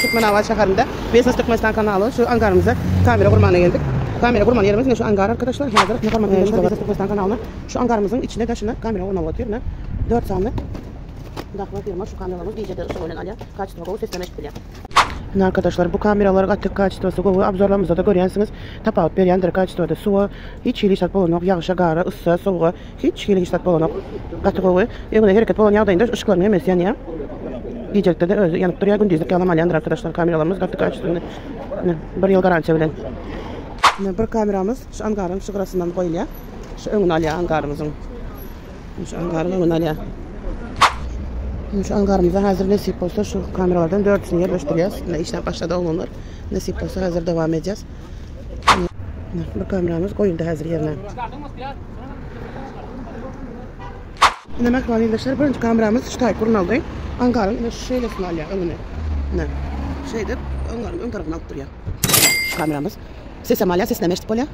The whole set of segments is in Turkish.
Türkmenavat şəhərində Business Türkmenistan kanalı şu angarımıza kamera kurmana geldik. Kamera kurman yerimiz ne şu angar arkadaşlar. Hazır Business Türkmenistan kanalına şu angarımızın içinde de kamera kurmalı atıyor ne? 4 sandık. Dakika firma şu kameralarımız DJ'de ışık oynan alya. Kaç togu seslemek biliyor. Arkadaşlar bu kameralar atık kaçtısı govu abzorlarımızda da görüyorsunuz. Tapavut beryandır kaçtısı su hiç ilişat bolunok yağışa gara ıssa soğuğa hiç ilişat bolunok katı govu evine hareket bolan yağdayında ışıklarını emez yani ya. Diyecekte de özü yanıp duruyor gündüzlük yalamalandır arkadaşlar kameralarımız atık kaçtığını bir yıl garanti bilen. Bir kameramız şu angarın şıkırasından koyuluyor. Şu önün alya angarımızın. Şu angarın önün alya. Şu angarımıza hazır nasip olsa şu kameralardan 4'sünü yerleştireceğiz. İşten başladı olunur. Nasip olsa hazır devam edeceğiz. Bu kameramız koyuldu hazır yerine. Demek arkadaşlar birinci kameramız Stay kurnalı. Angarın şöylesini alıyor önüne. Şeyde angarın ön tarafına alıp duruyor. Şu kameramız. Sesem alıyor, seslemeştik böyle.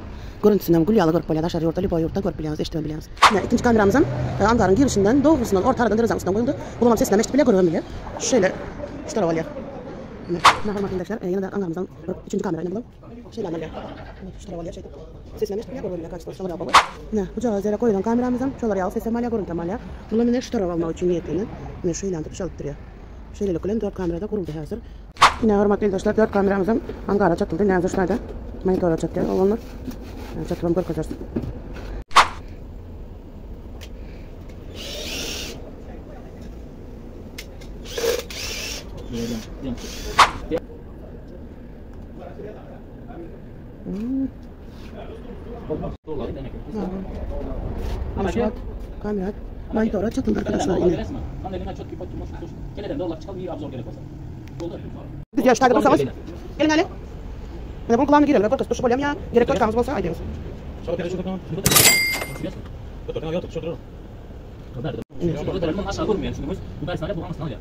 Görüntüsünden gülyalı görüp böyle aşağı yurtta, libo yurtta görüp biliyoruz, eşitme biliyoruz. İkinci kameramızın angarın girişinden, doğrusundan, ortadan, dırızanısından koyuldu. Bulamam seslemeştik bile görüyorum bile. Şöyle, şu tarafa alıyor. Merhaba arkadaşlar, yine de angarımızdan üçüncü kamerayla bulalım. Şöyle alıyor. Şu tarafa alıyor, şeyde. Seslemeştik bile görüyorum bile kaçtı, şu tarafa alıyor. Bu cihazlara koyulan kameramızdan, şöyle alıyor, sesem alıyor, görüntüm alıyor. Bulamam yine şu tarafa almak için niyetlerini. Şöyle antırıp çalıp duruyor. Şöyle kulen 4 kamerada kuruldu hazır. Yine hürmetli arkadaşlar 4 kameramızın angara çatıldı. Ne hazır şurada? Monitora çatıyor. Olanlar. Çatılım gör kazarsın. Kamera. Monitora çatıldı arkadaşlar yine. Biz yaşlarda dursanız gelin hadi. Ben bunun kulağına girelim. Korkuz tuşu bolyam ya. Gerek yok kalmaz olsa aydınız. Aşağı görmüyor şimdi bu dersane bulamazsın ya.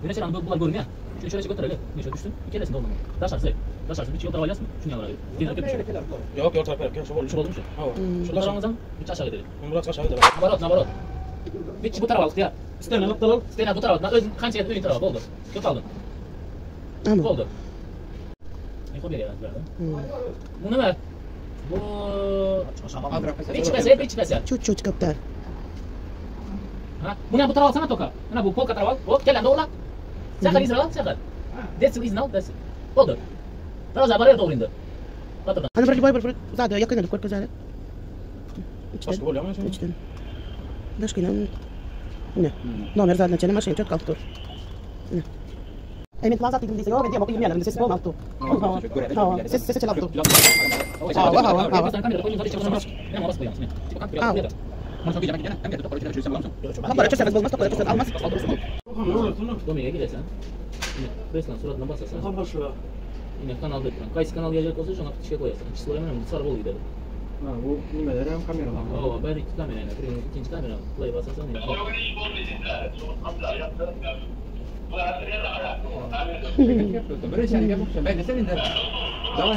Yine sen bunlar görmüyor. Şöyle götürelim. Ne şöyle düştün? İki elesinde olmalı. Taşarsın. Bir şey otur alyasın. Şunu yalar. Dinar köpüş. Yok taraf. Şu olmuş. Şu taşımızdan hiç aşağı gidelim. Murat aşağı gidelim. Nabarot. Bir bu tarafa ya. Stena bu tarafa. Öz kançaya öyle tarafa oldu. Kötü aldın. Oldu. Ne koyuyor ya böyle? Bu ne var? Bu bir pes. Çut kaptar. Ha? Bu ne bu tarafa sana toka. Ana bu polka tarafa. O gel ola. Sakal izra, sakal. That's is now that's. Oldu. Daha zabaraya doğru indi. Patron. Hani böyle boy zaten yakın edip korku zaten. Başka oluyor mu? İçten. Başka ne? Nomer zaten çenem aşağı çok kalktı. Ne? Emin Plaza dedim diye yok diye bakayım yani ses olmadı. Tamam. Ses çaldı. Hava. Kampara çözemez olmaz topları çözemez almaz. Domine'ye gidersen. Resmen suratına basarsan. Yine kanalda ekran. Kaysi kanal gelecek olsa şuna şey koyarsın. İkisi koyamam. Sarı bol gidelim. Bu nimeler hem kameralar. Ben iki kamerayla. İkinci kamera. Play basarsan ya. Böyle şey yapıyorsun. Ben de senin de. Tamam.